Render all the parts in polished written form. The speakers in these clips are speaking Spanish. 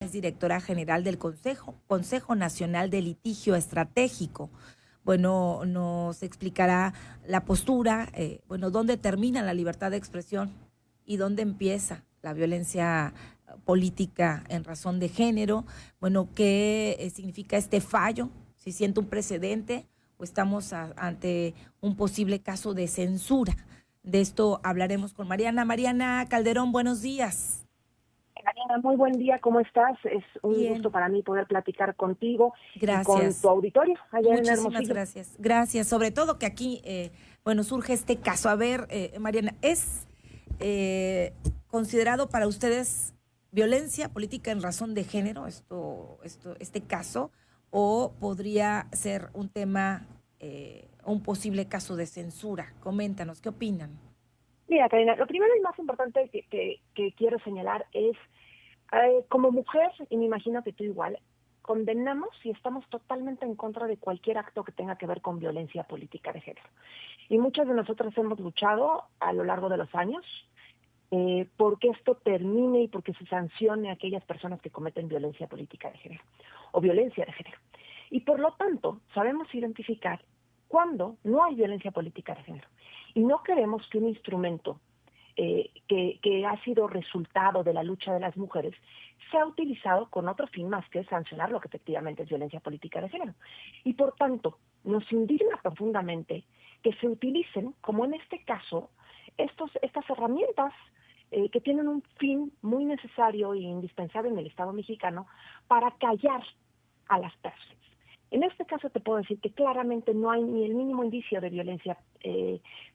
es directora general del Consejo Nacional de Litigio Estratégico. Bueno, nos explicará la postura, dónde termina la libertad de expresión y dónde empieza la violencia política en razón de género. Bueno, qué significa este fallo, si siente un precedente o estamos ante un posible caso de censura. De esto hablaremos con Mariana. Mariana Calderón, buenos días. Mariana, muy buen día, ¿cómo estás? Es un Bien. gusto para mí poder platicar contigo. Gracias. Y con tu auditorio allá en Hermosillo. Muchísimas gracias. Gracias, sobre todo que aquí, surge este caso. A ver, Mariana, ¿es considerado para ustedes violencia política en razón de género este caso, o podría ser un tema, un posible caso de censura? Coméntanos, ¿qué opinan? Mira, Karina, lo primero y más importante que quiero señalar es, como mujer, y me imagino que tú igual, condenamos y estamos totalmente en contra de cualquier acto que tenga que ver con violencia política de género. Y muchas de nosotras hemos luchado a lo largo de los años porque esto termine y porque se sancione a aquellas personas que cometen violencia política de género o violencia de género. Y por lo tanto, sabemos identificar cuando no hay violencia política de género. Y no queremos que un instrumento que ha sido resultado de la lucha de las mujeres sea utilizado con otro fin más que sancionar lo que efectivamente es violencia política de género. Y por tanto, nos indigna profundamente que se utilicen, como en este caso, estas herramientas que tienen un fin muy necesario e indispensable en el Estado mexicano para callar a las personas. En este caso te puedo decir que claramente no hay ni el mínimo indicio de violencia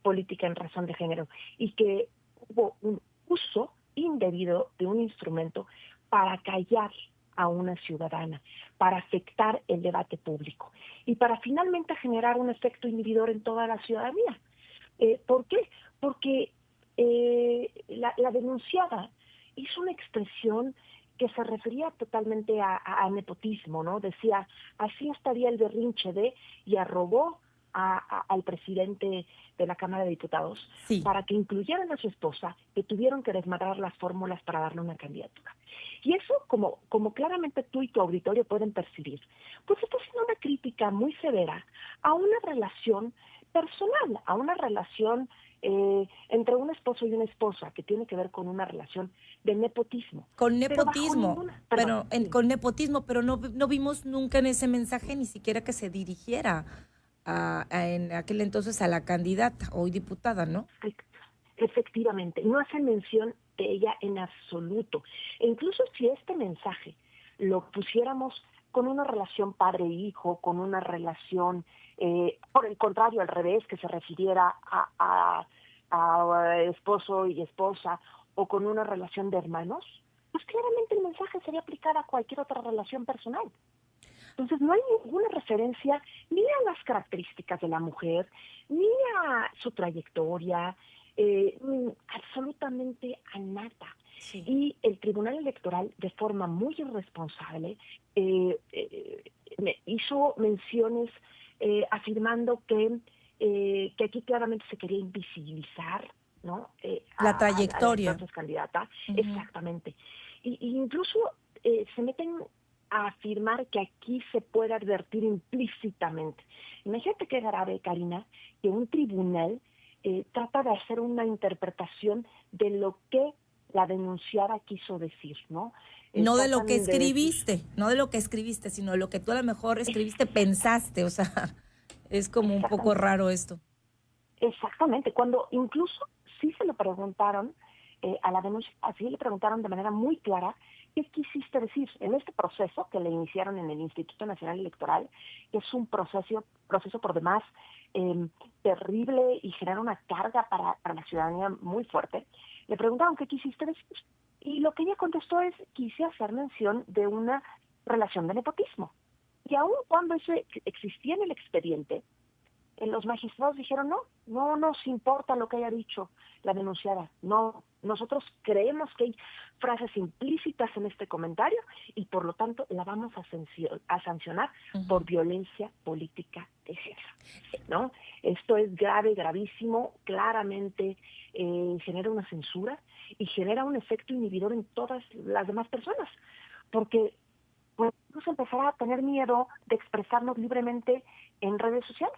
política en razón de género y que hubo un uso indebido de un instrumento para callar a una ciudadana, para afectar el debate público y para finalmente generar un efecto inhibidor en toda la ciudadanía. ¿Por qué? Porque la denunciada hizo una expresión que se refería totalmente a nepotismo, ¿no? Decía, así estaría el berrinche de, y arrobó al presidente de la Cámara de Diputados para que incluyeran a su esposa, que tuvieron que desmadrar las fórmulas para darle una candidatura. Y eso, como claramente tú y tu auditorio pueden percibir, pues está siendo una crítica muy severa a una relación personal, a una relación entre un esposo y una esposa, que tiene que ver con una relación de nepotismo. Con nepotismo, con nepotismo, pero no vimos nunca en ese mensaje ni siquiera que se dirigiera en aquel entonces a la candidata, hoy diputada, ¿no? Efectivamente, no hacen mención de ella en absoluto. E incluso si este mensaje lo pusiéramos con una relación padre-hijo, con una relación, por el contrario, al revés, que se refiriera a esposo y esposa, o con una relación de hermanos, pues claramente el mensaje sería aplicado a cualquier otra relación personal. Entonces no hay ninguna referencia ni a las características de la mujer, ni a su trayectoria, absolutamente a nada. Sí. Y el Tribunal Electoral, de forma muy irresponsable, hizo menciones afirmando que aquí claramente se quería invisibilizar, ¿no? La trayectoria. A la entonces candidata. Exactamente. Y incluso se meten a afirmar que aquí se puede advertir implícitamente. Imagínate qué grave, Karina, que un tribunal trata de hacer una interpretación de lo que la denunciada quiso decir, ¿no? No de lo que escribiste, no de lo que escribiste, sino de lo que tú a lo mejor escribiste, pensaste, o sea, es como un poco raro esto. Exactamente, cuando incluso sí se lo preguntaron a la denuncia, así le preguntaron de manera muy clara qué quisiste decir en este proceso que le iniciaron en el Instituto Nacional Electoral, que es un proceso por demás terrible y genera una carga para la ciudadanía muy fuerte. Le preguntaron qué quisiste decir y lo que ella contestó es: quise hacer mención de una relación de nepotismo. Y aun cuando eso existía en el expediente, los magistrados dijeron no nos importa lo que haya dicho la denunciada, no, nosotros creemos que hay frases implícitas en este comentario y por lo tanto la vamos a sancionar por violencia política de género, ¿no? Esto es grave, gravísimo, claramente genera una censura y genera un efecto inhibidor en todas las demás personas, porque pues empezar a tener miedo de expresarnos libremente en redes sociales.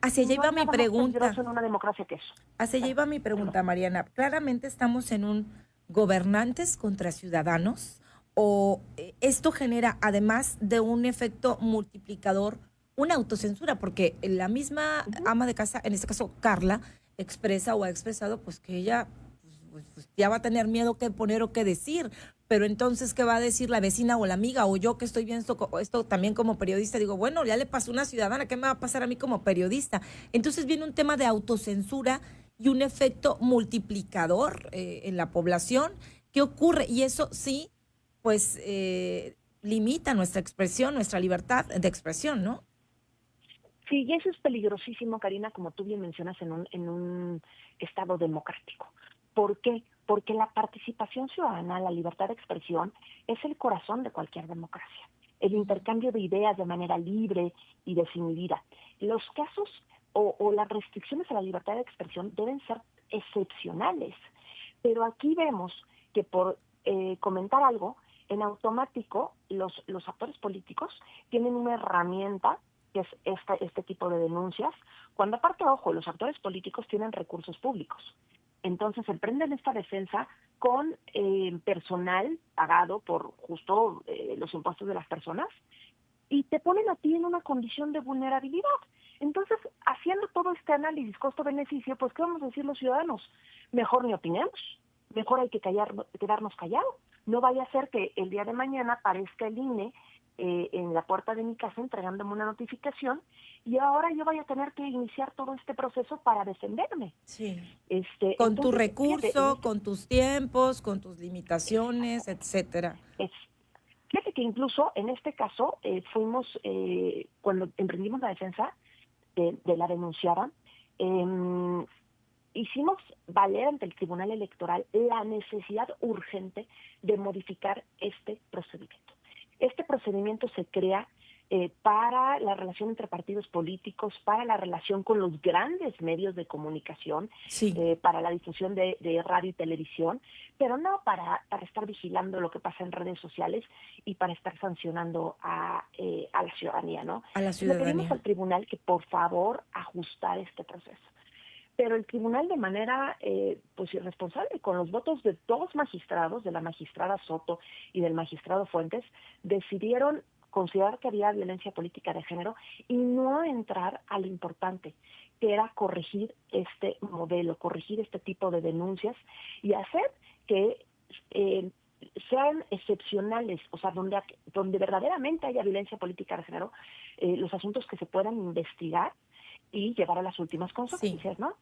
Hacia allá No iba hay mi nada más pregunta. peligroso en una democracia que eso. Hacia allá iba mi pregunta, Mariana. ¿Claramente estamos en un gobernantes contra ciudadanos o esto genera, además de un efecto multiplicador, una autocensura? Porque la misma Ujú. ama de casa, en este caso Carla, expresa o ha expresado pues que ella pues, ya va a tener miedo qué poner o qué decir. Pero entonces, ¿qué va a decir la vecina o la amiga? O yo que estoy viendo esto también como periodista, digo, bueno, ya le pasó a una ciudadana, ¿qué me va a pasar a mí como periodista? Entonces viene un tema de autocensura y un efecto multiplicador en la población. ¿Qué ocurre? Y eso sí, pues limita nuestra expresión, nuestra libertad de expresión, ¿no? Sí, y eso es peligrosísimo, Karina, como tú bien mencionas, en un Estado democrático. ¿Por qué? Porque la participación ciudadana, la libertad de expresión, es el corazón de cualquier democracia. El intercambio de ideas de manera libre y desinhibida. Los casos o las restricciones a la libertad de expresión deben ser excepcionales. Pero aquí vemos que por comentar algo, en automático los actores políticos tienen una herramienta que es este tipo de denuncias, cuando aparte, ojo, los actores políticos tienen recursos públicos. Entonces emprenden esta defensa con personal pagado por justo los impuestos de las personas y te ponen a ti en una condición de vulnerabilidad. Entonces, haciendo todo este análisis costo-beneficio, pues, ¿qué vamos a decir los ciudadanos? Mejor ni opinemos, mejor hay que quedarnos callados. No vaya a ser que el día de mañana aparezca el INE en la puerta de mi casa entregándome una notificación y ahora yo vaya a tener que iniciar todo este proceso para defenderme. Sí. Con tu Entonces, recurso, con tus tiempos, con tus limitaciones, etcétera. Fíjate que incluso en este caso fuimos, cuando emprendimos la defensa de la denunciada, hicimos valer ante el Tribunal Electoral la necesidad urgente de modificar este procedimiento. Este procedimiento se crea para la relación entre partidos políticos, para la relación con los grandes medios de comunicación, Sí. para la difusión de radio y televisión, pero no para estar vigilando lo que pasa en redes sociales y para estar sancionando a la ciudadanía, ¿no? A la Le pedimos ciudadanía. al tribunal que por favor ajustara este proceso. Pero el tribunal de manera pues irresponsable, con los votos de dos magistrados, de la magistrada Soto y del magistrado Fuentes, decidieron considerar que había violencia política de género y no entrar a lo importante, que era corregir este modelo, corregir este tipo de denuncias y hacer que sean excepcionales, o sea, donde verdaderamente haya violencia política de género, los asuntos que se puedan investigar y llevar a las últimas consecuencias, Sí. ¿no?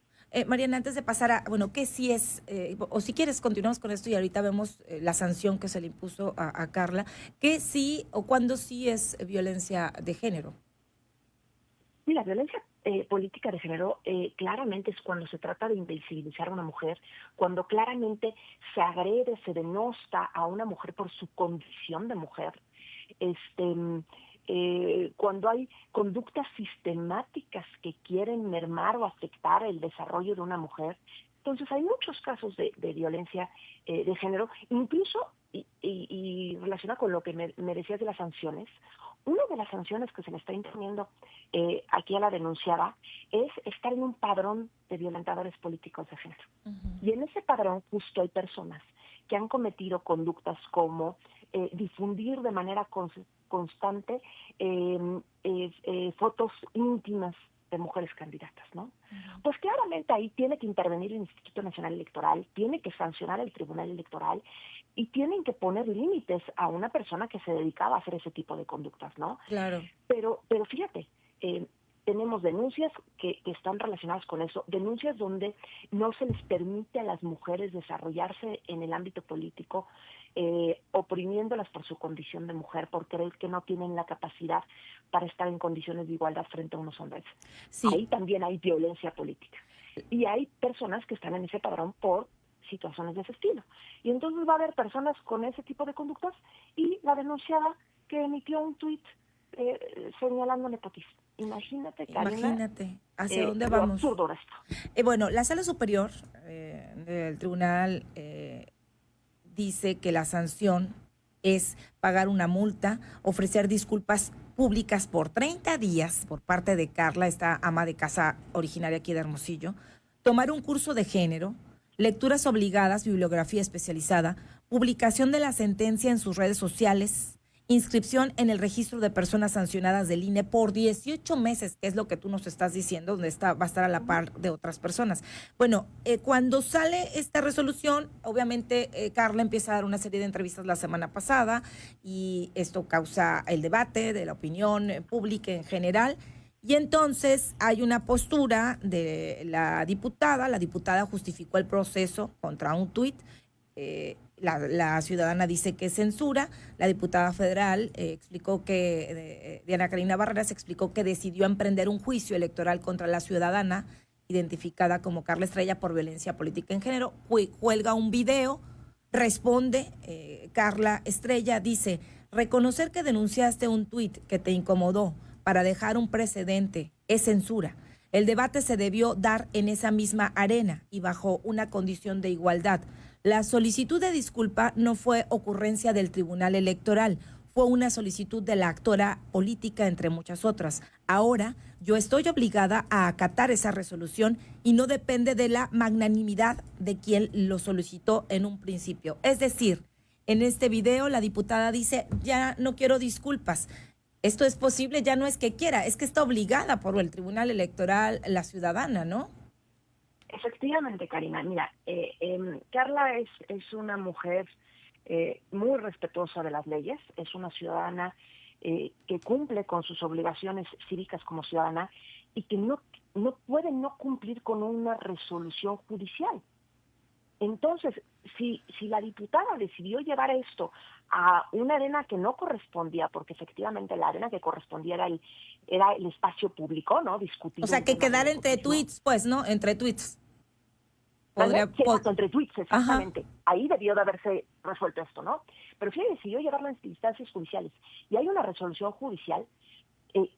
Mariana, antes de pasar a, bueno, ¿qué sí es, o si quieres continuamos con esto y ahorita vemos la sanción que se le impuso a Carla, ¿qué sí o cuándo sí es violencia de género? Y la violencia política de género claramente es cuando se trata de invisibilizar a una mujer, cuando claramente se agrede, se denosta a una mujer por su condición de mujer, cuando hay conductas sistemáticas que quieren mermar o afectar el desarrollo de una mujer. Entonces hay muchos casos de violencia de género, incluso, y relacionado con lo que me decías de las sanciones, una de las sanciones que se le está imponiendo aquí a la denunciada es estar en un padrón de violentadores políticos de género. Uh-huh. Y en ese padrón justo hay personas que han cometido conductas como difundir de manera constante fotos íntimas de mujeres candidatas, ¿no? Uh-huh. Pues claramente ahí tiene que intervenir el Instituto Nacional Electoral, tiene que sancionar el Tribunal Electoral y tienen que poner límites a una persona que se dedicaba a hacer ese tipo de conductas, ¿no? Claro. Pero fíjate, tenemos denuncias que están relacionadas con eso, denuncias donde no se les permite a las mujeres desarrollarse en el ámbito político, oprimiéndolas por su condición de mujer, por creer que no tienen la capacidad para estar en condiciones de igualdad frente a unos hombres. Sí. Ahí también hay violencia política. Y hay personas que están en ese padrón por situaciones de ese estilo. Y entonces va a haber personas con ese tipo de conductas y la denunciada que emitió un tuit señalando nepotismo. Imagínate, Karina. Imagínate, ¿hacia dónde vamos? Absurdo esto. Bueno, la Sala Superior del Tribunal dice que la sanción es pagar una multa, ofrecer disculpas públicas por 30 días por parte de Carla, esta ama de casa originaria aquí de Hermosillo, tomar un curso de género, lecturas obligadas, bibliografía especializada, publicación de la sentencia en sus redes sociales, inscripción en el registro de personas sancionadas del INE por 18 meses, que es lo que tú nos estás diciendo, donde va a estar a la par de otras personas. Bueno, cuando sale esta resolución, obviamente Carla empieza a dar una serie de entrevistas la semana pasada y esto causa el debate de la opinión pública en general. Y entonces hay una postura de la diputada justificó el proceso contra un tuit. La ciudadana dice que es censura. La diputada federal explicó que, Diana Karina Barreras explicó que decidió emprender un juicio electoral contra la ciudadana identificada como Carla Estrella por violencia política en género. Cuelga un video, responde Carla Estrella, dice, reconocer que denunciaste un tuit que te incomodó para dejar un precedente es censura. El debate se debió dar en esa misma arena y bajo una condición de igualdad. La solicitud de disculpa no fue ocurrencia del Tribunal Electoral, fue una solicitud de la actora política, entre muchas otras. Ahora, yo estoy obligada a acatar esa resolución y no depende de la magnanimidad de quien lo solicitó en un principio. Es decir, en este video la diputada dice, ya no quiero disculpas. Esto es posible, ya no es que quiera, es que está obligada por el Tribunal Electoral la ciudadana, ¿no? Efectivamente, Karina. Mira, Carla es una mujer muy respetuosa de las leyes, es una ciudadana que cumple con sus obligaciones cívicas como ciudadana y que no puede no cumplir con una resolución judicial. Entonces, si la diputada decidió llevar esto a una arena que no correspondía, porque efectivamente la arena que correspondía era el espacio público, ¿no? Discutir. O sea, que quedar entre tweets, pues, ¿no? Entre tweets. Entre tweets, exactamente. Ajá. Ahí debió de haberse resuelto esto, ¿no? Pero si decidió llevarlo a instancias judiciales y hay una resolución judicial,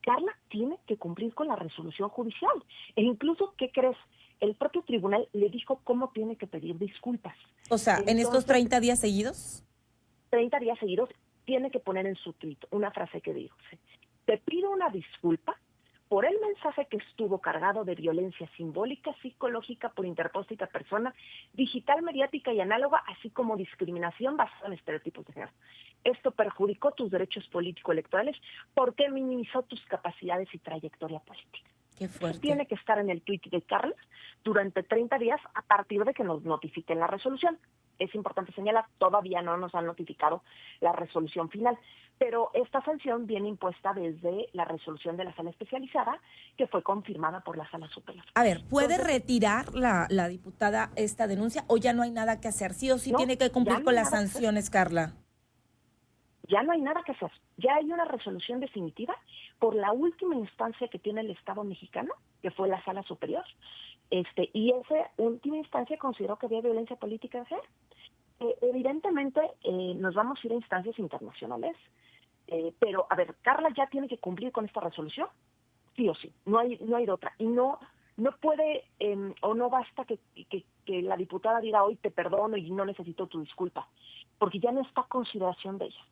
Carla tiene que cumplir con la resolución judicial. E incluso, ¿qué crees? El propio tribunal le dijo cómo tiene que pedir disculpas. O sea, entonces, ¿en estos 30 días seguidos? 30 días seguidos tiene que poner en su tuit una frase que dijo, te pido una disculpa por el mensaje que estuvo cargado de violencia simbólica, psicológica por interpósita persona, digital, mediática y análoga, así como discriminación basada en estereotipos de género. Esto perjudicó tus derechos político-electorales porque minimizó tus capacidades y trayectoria política. Qué fuerte. Tiene que estar en el tuit de Carla durante 30 días a partir de que nos notifiquen la resolución. Es importante señalar, todavía no nos han notificado la resolución final, pero esta sanción viene impuesta desde la resolución de la sala especializada, que fue confirmada por la sala superior. A ver, ¿puede retirar la diputada esta denuncia o ya no hay nada que hacer? ¿Sí o sí tiene que cumplir con las sanciones, Carla? Ya no hay nada que hacer. Ya hay una resolución definitiva por la última instancia que tiene el Estado mexicano, que fue la Sala Superior, y esa última instancia consideró que había violencia política de género. Evidentemente nos vamos a ir a instancias internacionales, pero a ver, Carla ya tiene que cumplir con esta resolución, sí o sí, no hay de otra. Y no puede o no basta que la diputada diga hoy te perdono y no necesito tu disculpa, porque ya no está a consideración de ella.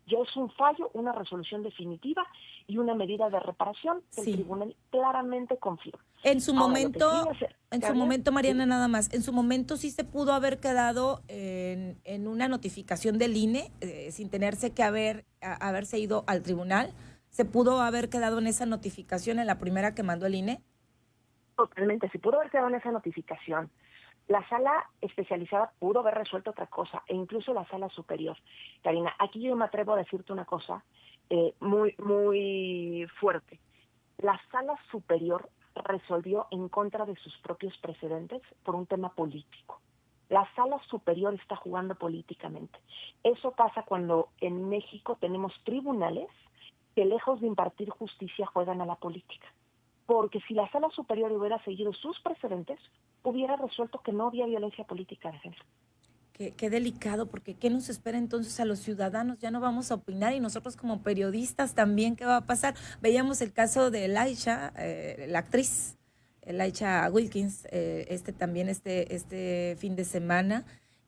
Ya es un fallo, una resolución definitiva y una medida de reparación que el tribunal claramente confirma. En su momento, Mariana, nada más, en su momento sí se pudo haber quedado en una notificación del INE, sin tenerse que haberse ido al tribunal. ¿Se pudo haber quedado en esa notificación, en la primera que mandó el INE? Totalmente, se pudo haber quedado en esa notificación. La sala especializada pudo haber resuelto otra cosa, e incluso la sala superior. Karina, aquí yo me atrevo a decirte una cosa muy, muy fuerte. La sala superior resolvió en contra de sus propios precedentes por un tema político. La sala superior está jugando políticamente. Eso pasa cuando en México tenemos tribunales que lejos de impartir justicia juegan a la política. Porque si la sala superior hubiera seguido sus precedentes, hubiera resuelto que no había violencia política de género. Qué delicado, porque ¿qué nos espera entonces a los ciudadanos? Ya no vamos a opinar y nosotros como periodistas también, ¿qué va a pasar? Veíamos el caso de Laisha, la actriz, Laisha Wilkins, también este fin de semana,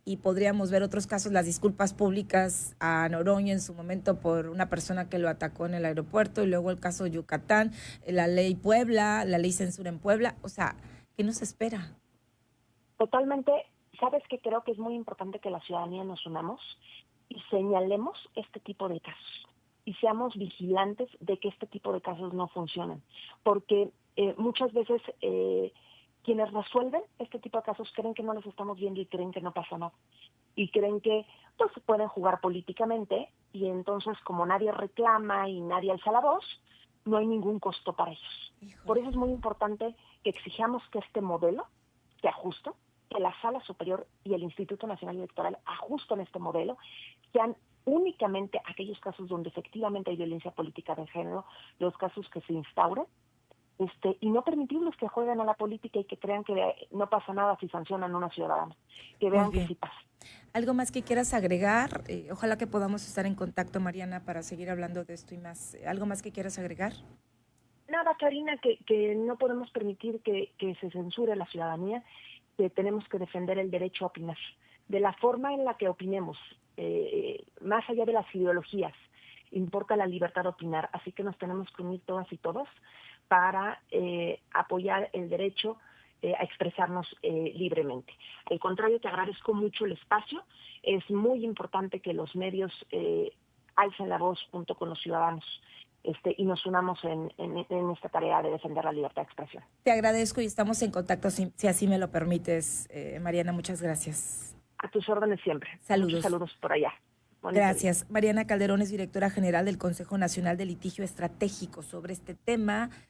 y podríamos ver otros casos, las disculpas públicas a Noroña en su momento por una persona que lo atacó en el aeropuerto, y luego el caso de Yucatán, la ley Puebla, la ley censura en Puebla. O sea, ¿qué nos espera? Totalmente. Sabes que creo que es muy importante que la ciudadanía nos unamos y señalemos este tipo de casos y seamos vigilantes de que este tipo de casos no funcionen, porque muchas veces quienes resuelven este tipo de casos creen que no los estamos viendo y creen que no pasa nada y creen que pues pueden jugar políticamente, y entonces como nadie reclama y nadie alza la voz, no hay ningún costo para ellos. Híjole. Por eso es muy importante que exijamos que este modelo se ajuste, que la Sala Superior y el Instituto Nacional Electoral ajusten este modelo, sean únicamente aquellos casos donde efectivamente hay violencia política de género, los casos que se instauren, y no permitirles que jueguen a la política y que crean que no pasa nada si sancionan a una ciudadana, que vean que sí pasa. ¿Algo más que quieras agregar? Ojalá que podamos estar en contacto, Mariana, para seguir hablando de esto y más. ¿Algo más que quieras agregar? Nada, Karina, que no podemos permitir que se censure a la ciudadanía, que tenemos que defender el derecho a opinar, de la forma en la que opinemos, más allá de las ideologías, importa la libertad de opinar, así que nos tenemos que unir todas y todos para apoyar el derecho a expresarnos libremente. Al contrario, te agradezco mucho el espacio. Es muy importante que los medios alcen la voz junto con los ciudadanos y nos unamos en esta tarea de defender la libertad de expresión. Te agradezco y estamos en contacto, si así me lo permites, Mariana. Muchas gracias. A tus órdenes siempre. Saludos. Muchos saludos por allá. Gracias. Mariana Calderón es directora general del Consejo Nacional de Litigio Estratégico. Sobre este tema